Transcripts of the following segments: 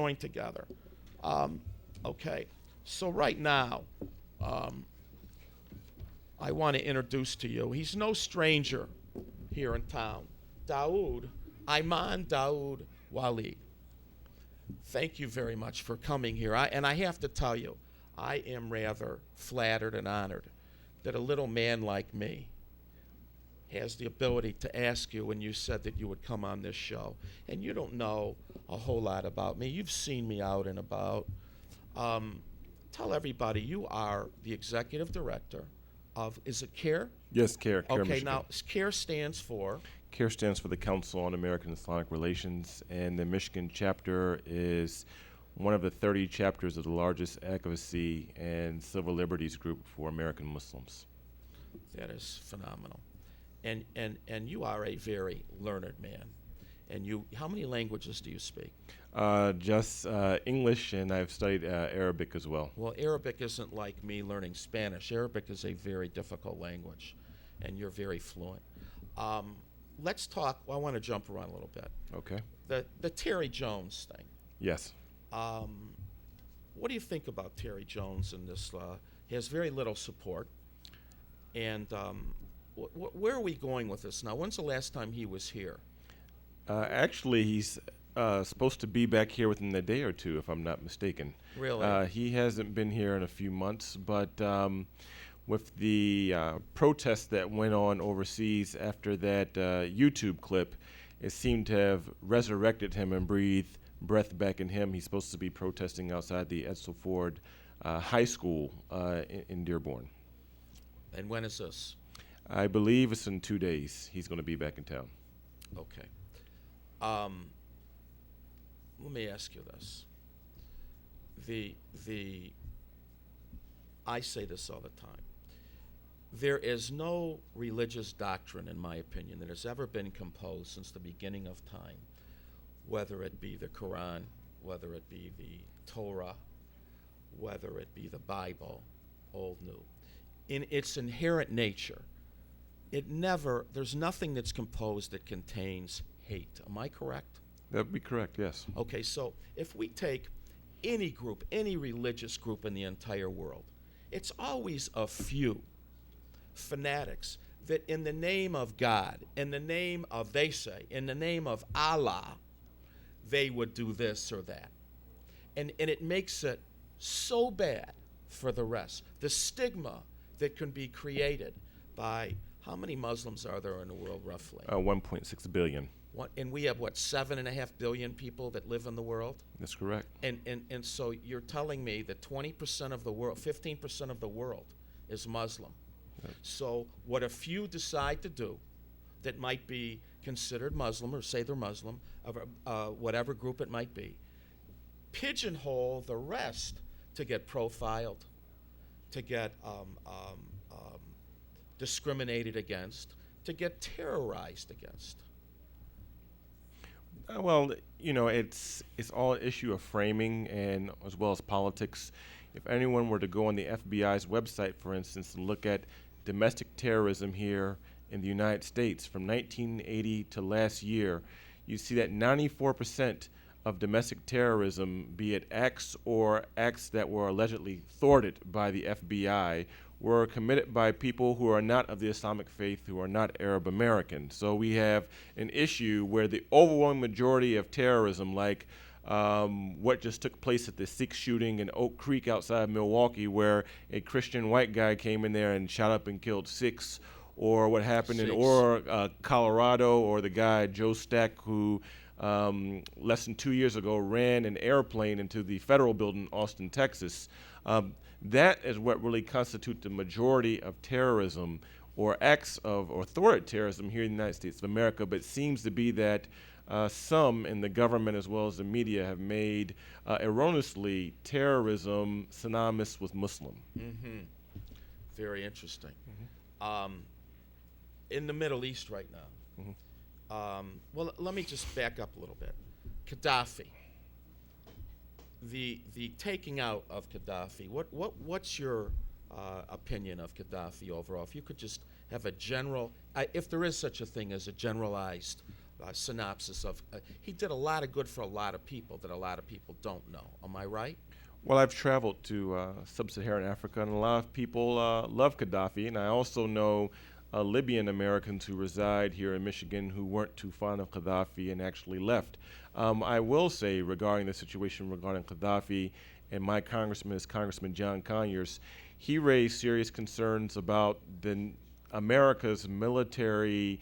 join together. Okay, so right now, I want to introduce to you, he's no stranger here in town, Daoud, Ayman Daoud Waleed. Thank you very much for coming here. And I have to tell you, I am rather flattered and honored that a little man like me has the ability to ask you when you said that you would come on this show. And you don't know a whole lot about me. You've seen me out and about. Tell everybody you are the executive director of, is it CAIR? Yes, CAIR. Okay, Michigan. now CAIR stands for? CAIR stands for the Council on American Islamic Relations, and the Michigan chapter is one of the 30 chapters of the largest advocacy and civil liberties group for American Muslims. That is phenomenal. And you are a very learned man. And you, how many languages do you speak? Just English, and I've studied Arabic as well. Well, Arabic isn't like me learning Spanish. Arabic is a very difficult language, and you're very fluent. Let's talk, well, I want to jump around a little bit. Okay. The Terry Jones thing. Yes. What do you think about Terry Jones and this? He has very little support. And where are we going with this now? When's the last time he was here? Actually, he's supposed to be back here within a day or two, if I'm not mistaken. Really? He hasn't been here in a few months, but with the protests that went on overseas after that YouTube clip, it seemed to have resurrected him and breathed breath back in him. He's supposed to be protesting outside the Edsel Ford High School in Dearborn. And when is this? I believe it's in 2 days. He's going to be back in town. Okay. Let me ask you this. I say this all the time. There is no religious doctrine, in my opinion, that has ever been composed since the beginning of time, whether it be the Quran, whether it be the Torah, whether it be the Bible, Old, New. In its inherent nature, there's nothing that's composed that contains hate. Am I correct? That would be correct, yes. Okay, so if we take any group, any religious group in the entire world, it's always a few fanatics that in the name of God, in the name of, they say, in the name of Allah, they would do this or that. And it makes it so bad for the rest. The stigma that can be created by, how many Muslims are there in the world roughly? 1.6 billion. And we have, 7.5 billion people that live in the world? That's correct. And so you're telling me that 20% of the world, 15% of the world is Muslim. Right. So what a few decide to do that might be considered Muslim, or say they're Muslim, whatever group it might be, pigeonhole the rest to get profiled, to get discriminated against, to get terrorized against. Well, it's all an issue of framing and as well as politics. If anyone were to go on the FBI's website, for instance, and look at domestic terrorism here in the United States from 1980 to last year, you see that 94% of domestic terrorism, be it acts or acts that were allegedly thwarted by the FBI, were committed by people who are not of the Islamic faith, who are not Arab American. So we have an issue where the overwhelming majority of terrorism, like what just took place at the Sikh shooting in Oak Creek outside Milwaukee, where a Christian white guy came in there and shot up and killed Sikhs, or what happened in Aurora, Colorado, or the guy Joe Stack who less than 2 years ago ran an airplane into the federal building in Austin, Texas. That is what really constitutes the majority of terrorism or acts of or thwarted terrorism here in the United States of America. But it seems to be that some in the government as well as the media have made erroneously terrorism synonymous with Muslim. Mm-hmm. Very interesting. Mm-hmm. In the Middle East right now, mm-hmm. Well, let me just back up a little bit. Gaddafi. The taking out of Gaddafi. What's your opinion of Gaddafi overall? If you could just have a general, if there is such a thing as a generalized synopsis of. He did a lot of good for a lot of people that a lot of people don't know. Am I right? Well, I've traveled to sub-Saharan Africa, and a lot of people love Gaddafi, and I also know Libyan Americans who reside here in Michigan who weren't too fond of Gaddafi and actually left. I will say regarding the situation regarding Gaddafi, and my congressman is Congressman John Conyers, he raised serious concerns about America's military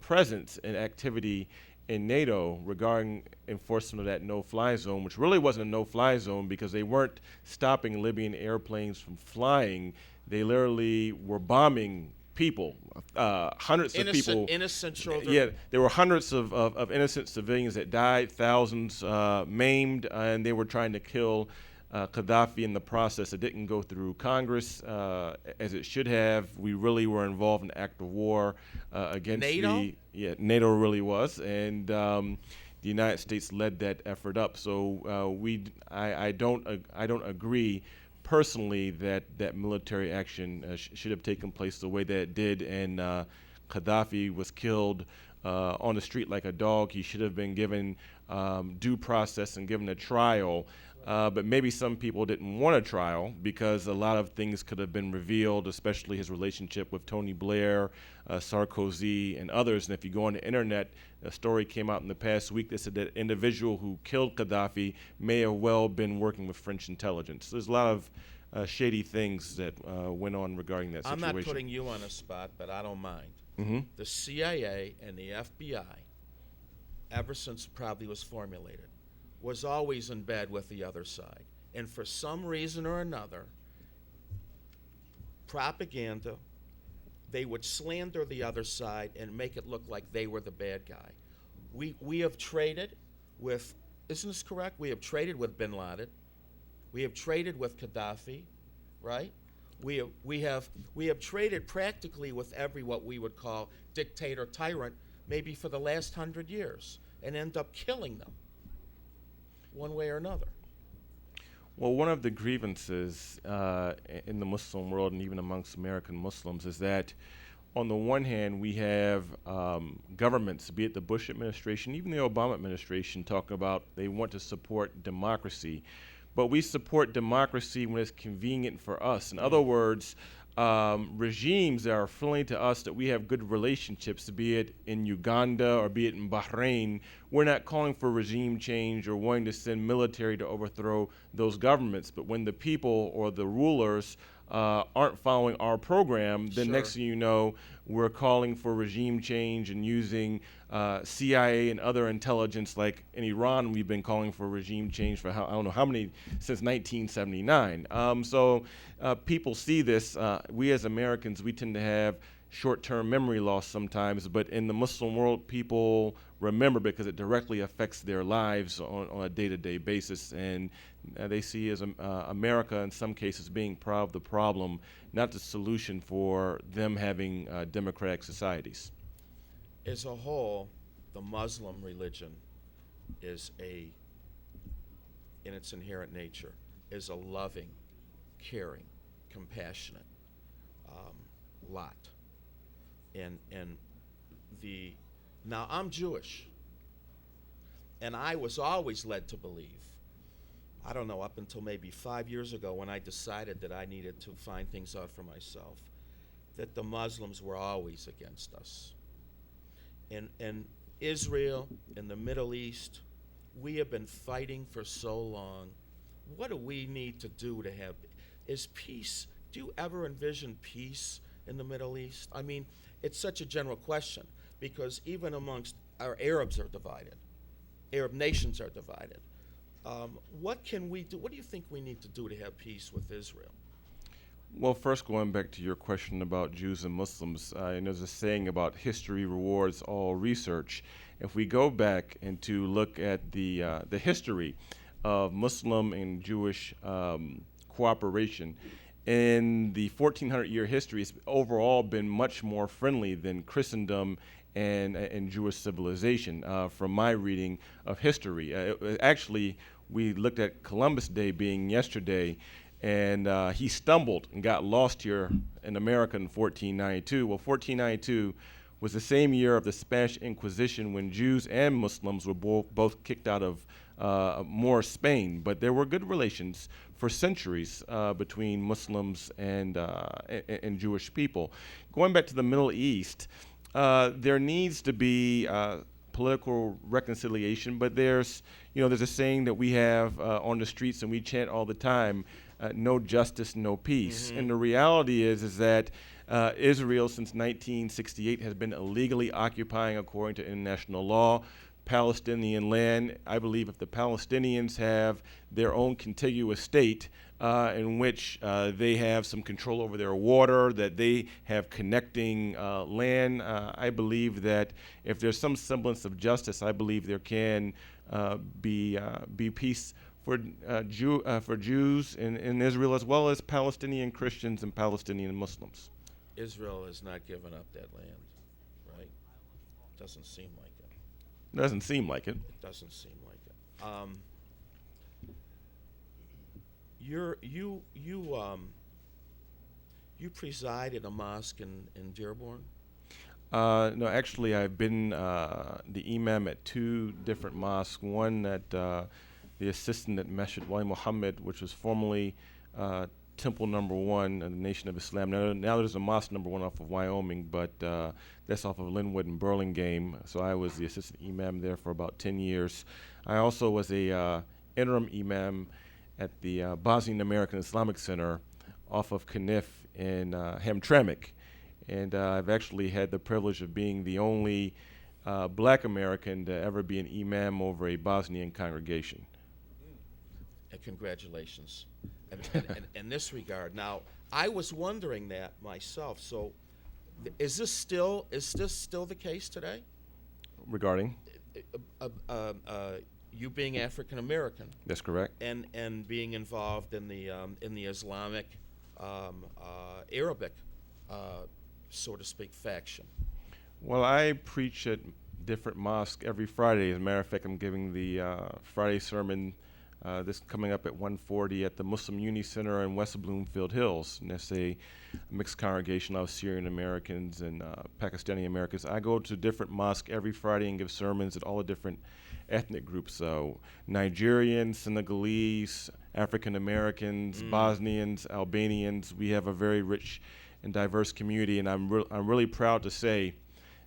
presence and activity in NATO regarding enforcement of that no-fly zone, which really wasn't a no-fly zone because they weren't stopping Libyan airplanes from flying. They literally were bombing people, hundreds of people. Innocent children. Yeah, there were hundreds of innocent civilians that died, thousands maimed, and they were trying to kill Gaddafi in the process. It didn't go through Congress as it should have. We really were involved in an act of war against NATO? NATO really was, and the United States led that effort up. So I don't agree personally that military action should have taken place the way that it did, and Gaddafi was killed on the street like a dog. He should have been given due process and given a trial. But maybe some people didn't want a trial because a lot of things could have been revealed, especially his relationship with Tony Blair, Sarkozy, and others. And if you go on the internet, a story came out in the past week that said that individual who killed Gaddafi may have well been working with French intelligence. There's a lot of shady things that went on regarding that situation. I'm not putting you on a spot, but I don't mind. Mm-hmm. The CIA and the FBI, ever since it probably was formulated, was always in bed with the other side. And for some reason or another, propaganda, they would slander the other side and make it look like they were the bad guy. We have traded with, isn't this correct? We have traded with bin Laden. We have traded with Gaddafi, right? We have traded practically with every what we would call dictator tyrant maybe for the last 100 years and end up killing them one way or another. Well, one of the grievances in the Muslim world and even amongst American Muslims is that on the one hand, we have governments, be it the Bush administration, even the Obama administration, talking about they want to support democracy. But we support democracy when it's convenient for us. In other words, regimes that are friendly to us, that we have good relationships, be it in Uganda or be it in Bahrain, we're not calling for regime change or wanting to send military to overthrow those governments. But when the people or the rulers aren't following our program, then Sure. next thing you know, we're calling for regime change and using CIA and other intelligence. Like in Iran, we've been calling for regime change for I don't know how many, since 1979. So people see this. We as Americans, we tend to have short-term memory loss sometimes, but in the Muslim world, people remember because it directly affects their lives on a day-to-day basis, and they see as America in some cases being part of the problem, not the solution for them having democratic societies. As a whole, the Muslim religion is in its inherent nature, is a loving, caring, compassionate lot. And now I'm Jewish, and I was always led to believe, I don't know, up until maybe 5 years ago when I decided that I needed to find things out for myself, that the Muslims were always against us. In Israel, in the Middle East, we have been fighting for so long. What do we need to do to have, is peace, do you ever envision peace in the Middle East? I mean, it's such a general question because even amongst our Arabs are divided. Arab nations are divided. What can we do? What do you think we need to do to have peace with Israel? Well, first going back to your question about Jews and Muslims, and there's a saying about history rewards all research. If we go back and to look at the history of Muslim and Jewish cooperation, in the 1400-year history, it's overall been much more friendly than Christendom and Jewish civilization, from my reading of history. Actually, we looked at Columbus Day being yesterday, and he stumbled and got lost here in America in 1492. Well, 1492 was the same year of the Spanish Inquisition when Jews and Muslims were both kicked out of Moorish Spain. But there were good relations for centuries between Muslims and Jewish people. Going back to the Middle East, there needs to be political reconciliation, but there's a saying that we have on the streets and we chant all the time, no justice, no peace. Mm-hmm. And the reality is that Israel since 1968 has been illegally occupying, according to international law, Palestinian land. I believe if the Palestinians have their own contiguous state in which they have some control over their water, that they have connecting land, I believe that if there's some semblance of justice, I believe there can be peace for Jews in Israel, as well as Palestinian Christians and Palestinian Muslims. Israel has not given up that land, right? Doesn't seem like it. Doesn't seem like it. It doesn't seem like it. You preside at a mosque in Dearborn? No, actually, I've been the imam at two different mosques. One at the assistant at Masjid Wali Muhammad, which was formerly Temple Number 1 in the Nation of Islam. Now there's a Mosque Number 1 off of Wyoming, but that's off of Linwood and Burlingame. So I was the assistant imam there for about 10 years. I also was a interim imam at the Bosnian American Islamic Center off of Kniff in Hamtramck. And I've actually had the privilege of being the only black American to ever be an imam over a Bosnian congregation. And congratulations. In this regard, now I was wondering that myself. So, is this still the case today? Regarding? You being African American. That's correct. And being involved in the Islamic, Arabic, so to speak, faction. Well, I preach at different mosques every Friday. As a matter of fact, I'm giving the Friday sermon this coming up at 1:40 at the Muslim Uni Center in West Bloomfield Hills. And that's a mixed congregation of Syrian Americans and Pakistani Americans. I go to different mosques every Friday and give sermons at all the different ethnic groups. So Nigerians, Senegalese, African Americans, Bosnians, Albanians. We have a very rich and diverse community, and I'm really proud to say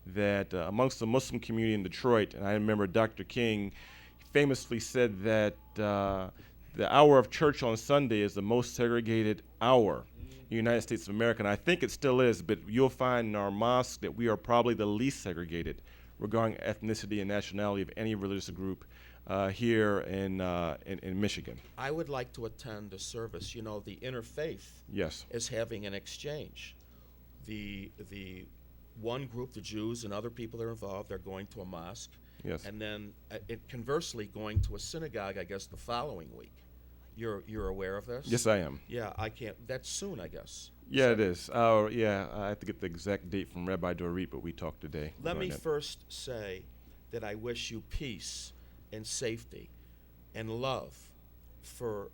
that amongst the Muslim community in Detroit, and I remember Dr. King famously said that the hour of church on Sunday is the most segregated hour in the United States of America. And I think it still is, but you'll find in our mosque that we are probably the least segregated regarding ethnicity and nationality of any religious group here in Michigan. I would like to attend a service. You know, the interfaith Yes. is having an exchange. The one group, the Jews and other people that are involved, they're going to a mosque. Yes. And then conversely going to a synagogue, I guess, the following week. You're aware of this? Yes, I am. Yeah, I can't. That's soon, I guess. Yeah, it is. Yeah, I have to get the exact date from Rabbi Dorit, but we talked today. Let me that. first say that I wish you peace and safety and love for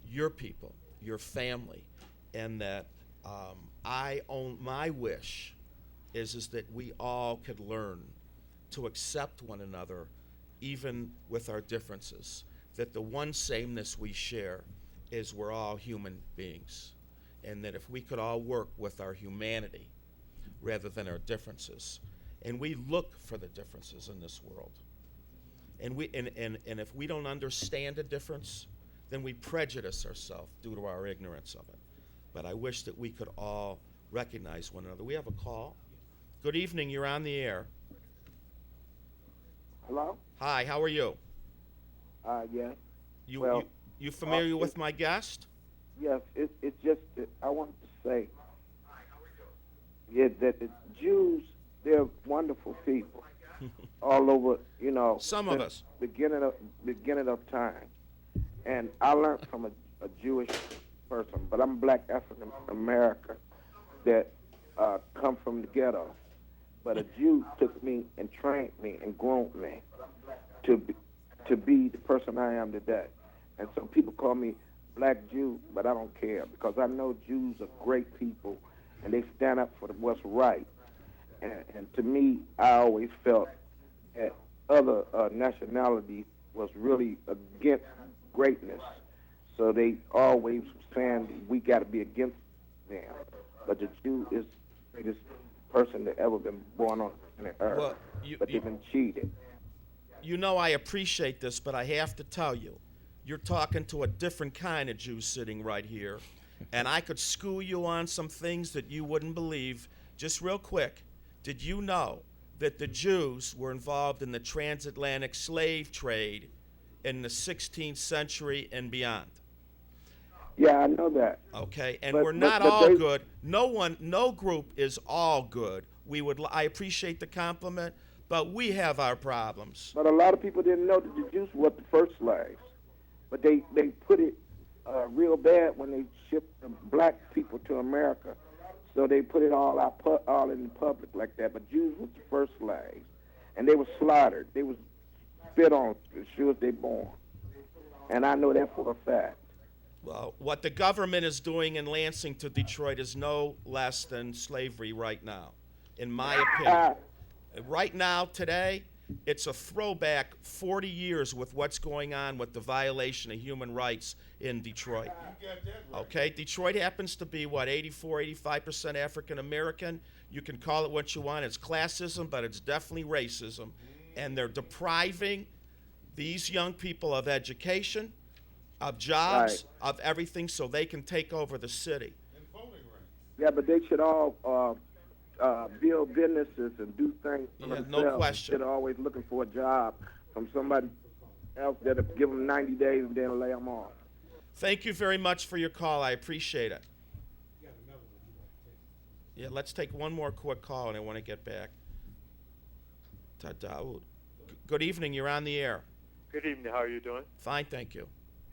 your people, your family, and that my wish is that we all could learn to accept one another, even with our differences, that the one sameness we share is we're all human beings, and that if we could all work with our humanity rather than our differences, and we look for the differences in this world, and if we don't understand a difference, then we prejudice ourselves due to our ignorance of it. But I wish that we could all recognize one another. We have a call. Good evening, you're on the air. Hello? Hi, how are you? Yes. You familiar with my guest? Yes, it's just that I wanted to say that the Jews, they're wonderful people all over, Some of us. Beginning of time. And I learned from a Jewish person, but I'm black African American that come from the ghetto. But a Jew took me and trained me and groomed me to be the person I am today. And so people call me Black Jew, but I don't care because I know Jews are great people and they stand up for what's right. And to me, I always felt that other nationalities was really against greatness. So they always saying we got to be against them. But the Jew is the greatest person that ever been born on the earth. Well, But they've been cheated. you know I appreciate this, but I have to tell you, you're talking to a different kind of Jew sitting right here, and I could school you on some things that you wouldn't believe. Just real quick, did you know that the Jews were involved in the transatlantic slave trade in the 16th century and beyond? Yeah, I know that. Okay, and But- we're but- not but all they- good. No group is all good. I appreciate the compliment, but we have our problems. But a lot of people didn't know that the Jews were the first slaves. But they put it real bad when they shipped the black people to America. So they put it all in the public like that. But Jews was the first slaves, and they were slaughtered. They was spit on as sure as they born. And I know that for a fact. Well, what the government is doing in Lansing to Detroit is no less than slavery right now, in my opinion. Right now, today, it's a throwback 40 years with what's going on with the violation of human rights in Detroit. Okay, Detroit happens to be, 84, 85% African American. You can call it what you want. It's classism, but it's definitely racism. And they're depriving these young people of education, of jobs, of everything, so they can take over the city. Yeah, but they should all build businesses and do things for Yeah, themselves. no question. Instead of always looking for a job from somebody else that'll give them 90 days and then lay them off. Thank you very much for your call. I appreciate it. Yeah, let's take one more quick call, and I want to get back to Daoud. Good evening. You're on the air. Good evening. How are you doing? Fine, thank you.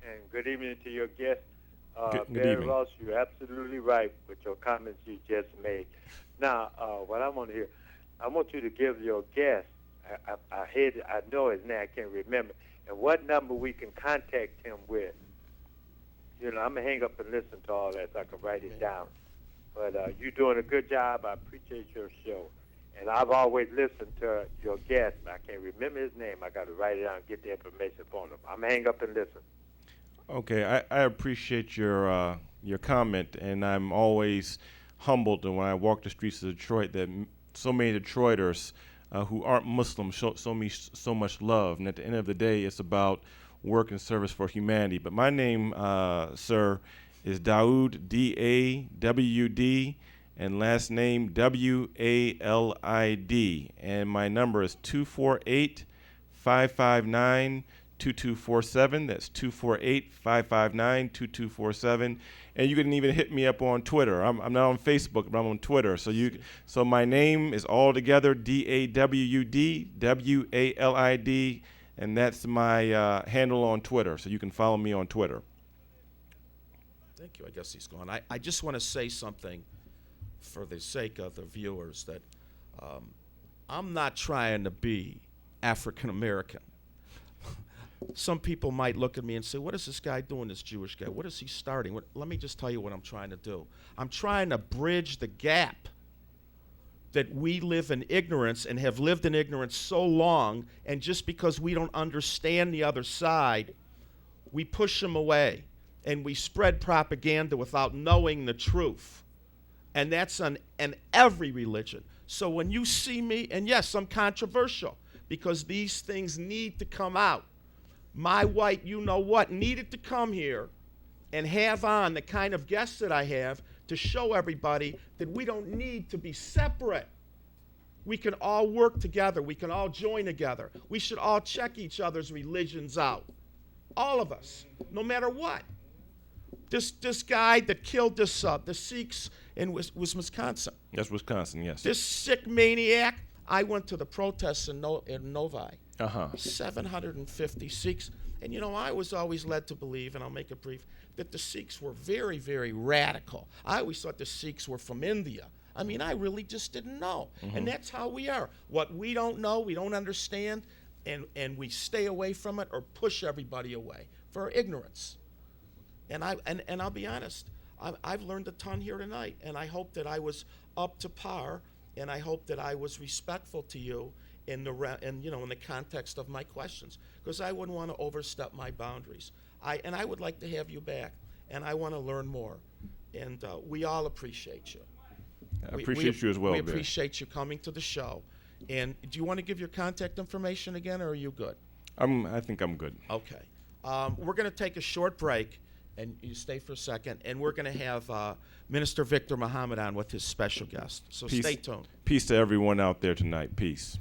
And good evening to your guest. Good Barry evening. Ross, you're absolutely right with your comments you just made. Now, what I want to hear, I want you to give your guest, I know his name, I can't remember, and what number we can contact him with. You know, I'm going to hang up and listen to all that so I can write it down. But you're doing a good job. I appreciate your show. And I've always listened to your guest. I can't remember his name. I got to write it down and get the information from him. I'm going to hang up and listen. Okay, I appreciate your comment, and I'm always humbled when I walk the streets of Detroit that so many Detroiters who aren't Muslim show me so much love. And at the end of the day, it's about work and service for humanity. But my name, sir, is Daoud, D-A-W-U-D, and last name W-A-L-I-D. And my number is 248-559-2247. That's 248-559-2247. And you can even hit me up on Twitter. I'm not on Facebook, but I'm on Twitter. So my name is all together, D-A-W-U-D, W-A-L-I-D, and that's my handle on Twitter. So you can follow me on Twitter. Thank you. I guess he's gone. I just want to say something for the sake of the viewers that I'm not trying to be African American. Some people might look at me and say, what is this guy doing, this Jewish guy? What is he starting? Let me just tell you what I'm trying to do. I'm trying to bridge the gap that we live in ignorance and have lived in ignorance so long, and just because we don't understand the other side, we push them away and we spread propaganda without knowing the truth. And that's in every religion. So when you see me, and yes, I'm controversial because these things need to come out. My white, you know what, needed to come here and have on the kind of guests that I have to show everybody that we don't need to be separate. We can all work together. We can all join together. We should all check each other's religions out. All of us, no matter what. This guy that killed the Sikhs was Wisconsin. That's Wisconsin, yes. This sick maniac, I went to the protests in Novi. 750 Sikhs. And you know, I was always led to believe, and I'll make it brief, that the Sikhs were very, very radical. I always thought the Sikhs were from India. I mean, I really just didn't know. And that's how we are. What we don't know, we don't understand, and we stay away from it or push everybody away for ignorance. And I'll be honest, I've learned a ton here tonight, and I hope that I was up to par and I hope that I was respectful to you in in the context of my questions, because I wouldn't want to overstep my boundaries. I would like to have you back, and I want to learn more, and we all appreciate you. I appreciate you as well, We Bear. appreciate you coming to the show. And do you want to give your contact information again, or are you good? I think I'm good. Okay. We're going to take a short break, and you stay for a second, and we're going to have Minister Victor Muhammad on with his special guest. So Peace. stay tuned. Peace to everyone out there tonight. Peace.